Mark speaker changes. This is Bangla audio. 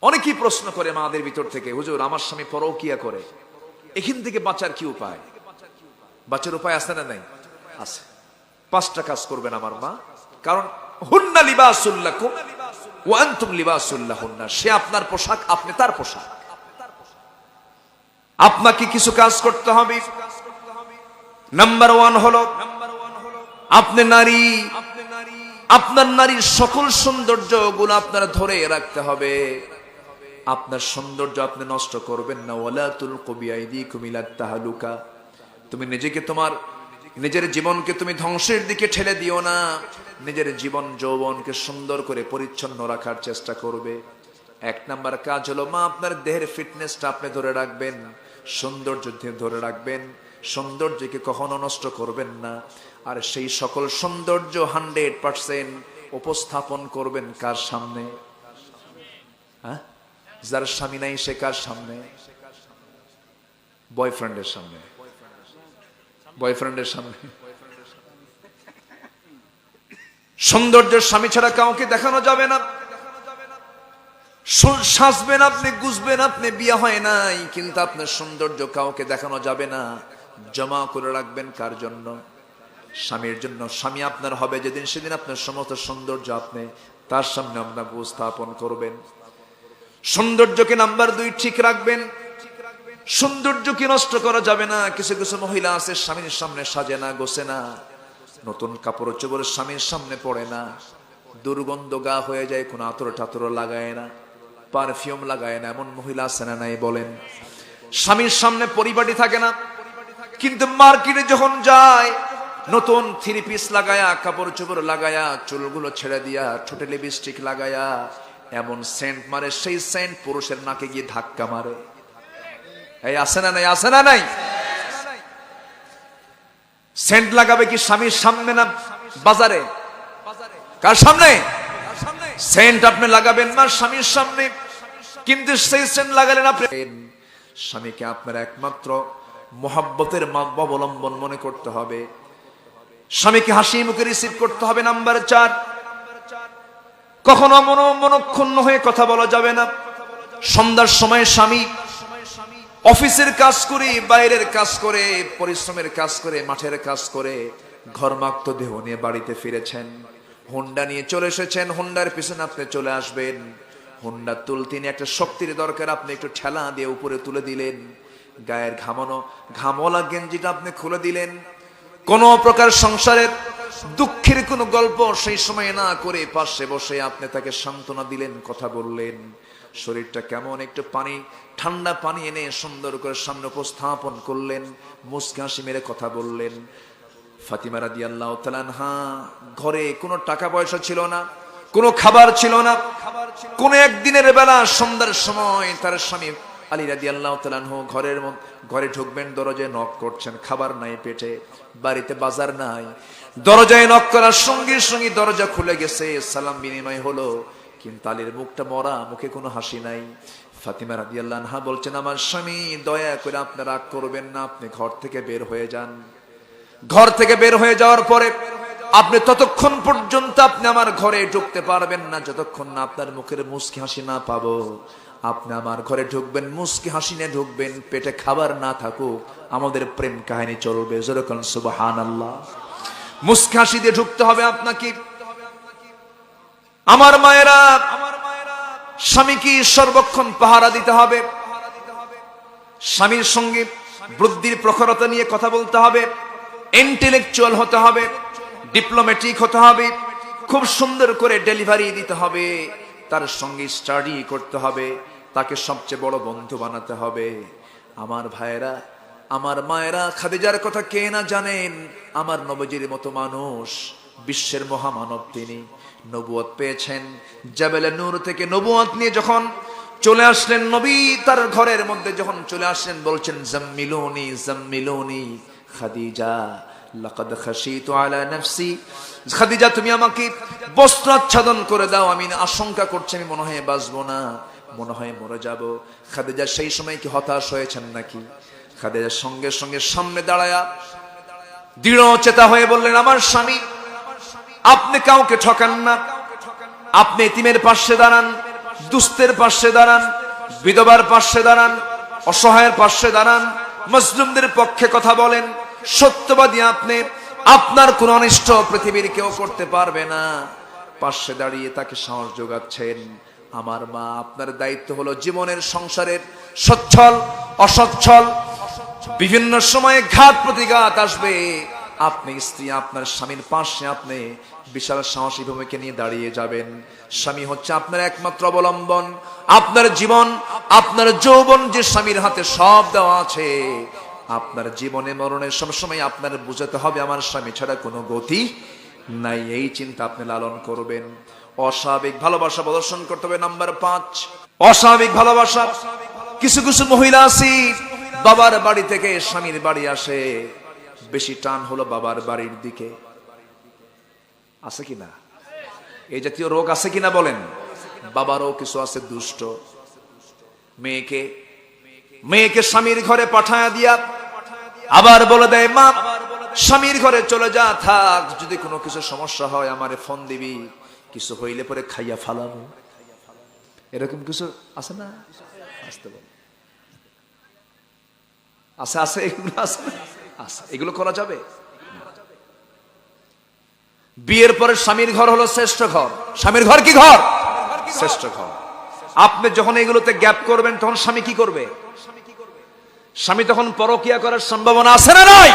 Speaker 1: অনেকেই প্রশ্ন করে মাদের ভিতর থেকে, হুজুর আমার স্বামী পরকিয়া করে, এখান থেকে বাঁচার কি উপায়? বাঁচার উপায় আছে না নাই? আছে। 5টা কাজ করবেন আমার মা। কারণ হুন্না লিবাসুল লাকুম ওয়া আনতুম লিবাসুল লাহুন্না। সে আপনার পোশাক, আপনি তার পোশাক। আপনাকে কিছু কাজ করতে হবে। নাম্বার 1 হলো আপনি নারী, আপনার নারীর সকল সৌন্দর্য গুলো আপনার ধরে রাখতে হবে। আপনার সৌন্দর্য আপনি নষ্ট করবেন না। ওয়ালা তুলকু বিআইদিকুম ইলা তাহলুকা। তুমি নিজেকে, তোমার নিজের জীবনকে তুমি ধ্বংসের দিকে ঠেলে দিও না। নিজের জীবন যৌবনকে সুন্দর করে পরিচ্ছন্ন রাখার চেষ্টা করবে। 1 নাম্বার কাজ হলো মা, আপনার দেহের ফিটনেসটা আপনি ধরে রাখবেন, সৌন্দর্য ধরে রাখবেন, সৌন্দর্যকে কখনো নষ্ট করবেন না। আর সেই সকল সৌন্দর্য 100% উপস্থাপন করবেন কার সামনে? হ্যাঁ, যার স্বামী নাই সে কার সামনে? বয়ফ্রেন্ডের সামনে। বয়ফ্রেন্ডের সামনে সৌন্দর্যের স্বামী ছাড়া কাউকে দেখানো যাবে না। সাজবেন আপনি, গুজবেন আপনি, বিয়ে হয় নাই, কিন্তু আপনার সৌন্দর্য কাউকে দেখানো যাবে না। জমা করে রাখবেন কার জন্য? স্বামীর জন্য। স্বামী আপনার হবে যেদিন, সেদিন আপনার সমস্ত সৌন্দর্য আপনি তার সামনে আপনার উপস্থাপন করবেন। সৌন্দর্যকে নাম্বার 2 ঠিক রাখবেন। সৌন্দর্যকে নষ্ট করা যাবে না। কিছু কিছু মহিলা আছে স্বামীর সামনে সাজে না, গোছে না, নতুন কাপড় চোপড় স্বামীর সামনে পড়ে না, দুর্গন্ধ গা হয়ে যায়, কোনো আতর টাতর লাগায় না, পারফিউম লাগায় না। এমন মহিলা আছে না নাই বলেন? স্বামীর সামনে পরিপাটি থাকে না, কিন্তু মার্কেটে যখন যায় নতুন 3 পিস লাগায়া, কাপড় চোপড় লাগায়া, চুলগুলো ছেড়ে দিয়া, ঠোঁটে লিপস্টিক লাগায়া এমন সেন্ট মারে, সেই সেন্ট পুরুষের নাকে গিয়ে ধাক্কা মারে। এই আছে না নাই? আছে না নাই? সেন্ট লাগাবে কি স্বামীর সামনে না বাজারে? কার সামনে? সেন্ট আপনি লাগাবেন না স্বামীর সামনে, কিন্তু সেই সেন্ট লাগালেন আপনি। স্বামীকে আপনার একমাত্র মোহাব্বতের অবলম্বন মনে করতে হবে। স্বামীকে হাসি মুখে রিসিভ করতে হবে। নাম্বার 4, কখনো মনক্ষুণ্ণ হয়ে কথা বলা যাবে না। সন্ধ্যার সময় স্বামী অফিসের কাজ করে, বাইরের কাজ করে, পরিশ্রমের কাজ করে, মাঠের কাজ করে, ঘর্মাক্ত দেহ নিয়ে বাড়িতে ফিরেছেন, হুন্ডা নিয়ে চলে এসেছেন, হুন্ডার পিছনে আপনি চলে আসবেন। হুন্ডা তুলতে একটা শক্তির দরকার, আপনি একটু ঠেলা দিয়ে উপরে তুলে দিলেন, গায়ের ঘামওয়ালা গেঞ্জিটা আপনি খুলে দিলেন। কোন প্রকার সংসারের দুঃখের কোনো গল্প সেই সময় না করে পাশে বসে আপনি তাকে সান্ত্বনা দিলেন, কথা বললেন। শরীরটা কেমন, একটু পানি, ঠান্ডা পানি এনে সুন্দর করে সামনে উপস্থাপন করলেন, মুস্কি হাসি মেরে কথা বললেন। ফাতিমা রাদিয়াল্লাহু তাআলা আনহা, ঘরে কোনো টাকা পয়সা ছিল না, কোনো খাবার ছিল না। কোন একদিনের বেলা সন্ধ্যার সময় তার স্বামী আলী রাদিয়াল্লাহু তাআলা আনহু ঘরে ঢুকবেন, দরজায় নক করছেন, খাবার নাই পেটে, বাড়িতে বাজার নাই। দরজায় নক করার সঙ্গে সঙ্গে দরজা খুলে গেছে, সালাম বিনিময় হলো, কিন্তু আলীর মুখটা মরা, মুখে কোনো হাসি নাই। ফাতিমা রাদিয়াল্লাহু আনহা বলছেন, আমার স্বামী, দয়া করে আপনি রাগ করবেন না, আপনি ঘর থেকে বের হয়ে যান। ঘর থেকে বের হয়ে যাওয়ার পরে আপনি ততক্ষণ পর্যন্ত আপনি আমার ঘরে ঢুকতে পারবেন না যতক্ষণ না আপনার মুখের মুস্কি হাসি না পাবো। আপনি আমার ঘরে ঢুকবেন, মুস্কি হাসি নিয়ে ঢুকবেন, পেটে খাবার না থাকুক, আমাদের প্রেম কাহিনী চলবে। যেরকম সুবহানাল্লাহ, মুস্কি হাসি দিয়ে ঢুকতে হবে আপনাকে। আমার মায়েরা, স্বামীকে সর্বক্ষণ পাহারা দিতে হবে। স্বামীর সঙ্গে বুদ্ধির প্রখরতা নিয়ে কথা বলতে হবে, ইন্টেলেকচুয়াল হতে হবে, ডিপ্লোম্যাটিক হতে হবে, খুব সুন্দর করে ডেলিভারি দিতে হবে, তার সঙ্গে স্টাডি করতে হবে, তাকে সবচেয়ে বড় বন্ধু বানাতে হবে। আমার ভাইয়েরা, আমার মায়েরা, খাদিজার কথা কে না জানেন? আমার নবীজির মতো মানুষ, বিশ্বের মহামানব তিনি, নবুয়ত পেয়েছেন। জাবেলে নূর থেকে নবুয়ত নিয়ে যখন চলে আসলেন নবী, তার ঘরের মধ্যে যখন চলে আসলেন, বলছেন, জাম্মিলুনি জাম্মিলুনি খাদিজা, লাকাদ খাশিতু আলা নাফসি। খাদিজা, তুমি আমাকে বস্ত্র আচ্ছাদন করে দাও, আমি আশঙ্কা করছি আমি মনে হয় বাঁচবো না, মনে হয় মরে যাব। খাদিজা সেই সময় কি হতাশ হয়েছেন নাকি? খাদিজা সঙ্গে সঙ্গে সামনে দাঁড়ায়া দৃঢ় চেতা হয়ে বললেন, আমার স্বামী, আপনি কাউকে ঠকান না, আপনি এতিমের পাশে দাঁড়ান, দুস্থের পাশে দাঁড়ান, বিধবার পাশে দাঁড়ান, অসহায়ের পাশে দাঁড়ান, মুসলিমদের পক্ষে কথা বলেন। সত্যবাদী আপনি, আপনার কোন অনিষ্ট পৃথিবীর কেউ করতে পারবে না। পাশে দাঁড়িয়ে তাকে সাহস যোগাচ্ছেন। আমার মা, আপনার দায়িত্ব হলো জীবনের সংসারের সচ্ছল অসচ্ছল বিভিন্ন সময়ে ঘাত প্রতিঘাত আসবে। আপনি স্ত্রী, আপনার স্বামীর পাশে আপনি বিশাল সাহসী ভূমিকা নিয়ে দাঁড়িয়ে যাবেন। স্বামী হচ্ছে আপনার একমাত্র অবলম্বন। আপনার জীবন, আপনার যৌবন যে স্বামীর হাতে সব দেওয়া আছে। আপনার জীবনে মরণের সময় আপনার বুঝাতে হবে আমার স্বামী ছাড়া কোনো গতি নাই। এই চিন্তা আপনি লালন করবেন। অস্বাভাবিক ভালোবাসা প্রদর্শন করতে হবে। নাম্বার 5, অস্বাভাবিক ভালোবাসা। কিছু কিছু মহিলা আছে বাবার বাড়ি থেকে স্বামীর বাড়ি আসে, বেশি টান হলো বাবার বাড়ির দিকে। আছে কিনা এই জাতীয় রোগ? আছে কিনা বলেন। বাবারও কিছু আছে দুষ্ট। মেয়েকে স্বামীর ঘরে পাঠায়া দিয়া আবার বলে দেয়, মা স্বামীর ঘরে চলে যা, থাক, যদি কোনো কিছু সমস্যা হয় আমারে ফোন দিবি, কিছু হইলে পরে খাইয়া ফালাবো। এরকম কিছু আছে না? আসতে বল, আছে এগুলো আছে না? আছে, এগুলো করা যাবে? বিয়ের পরে স্বামীর ঘর হলো শ্রেষ্ঠ ঘর। স্বামীর ঘর কি ঘর? শ্রেষ্ঠ ঘর। আপনি যখন এগুলোতে গ্যাপ করবেন তখন স্বামী কি করবে? স্বামী তখন পরকিয়া করার সম্ভাবনা আছে না নাই?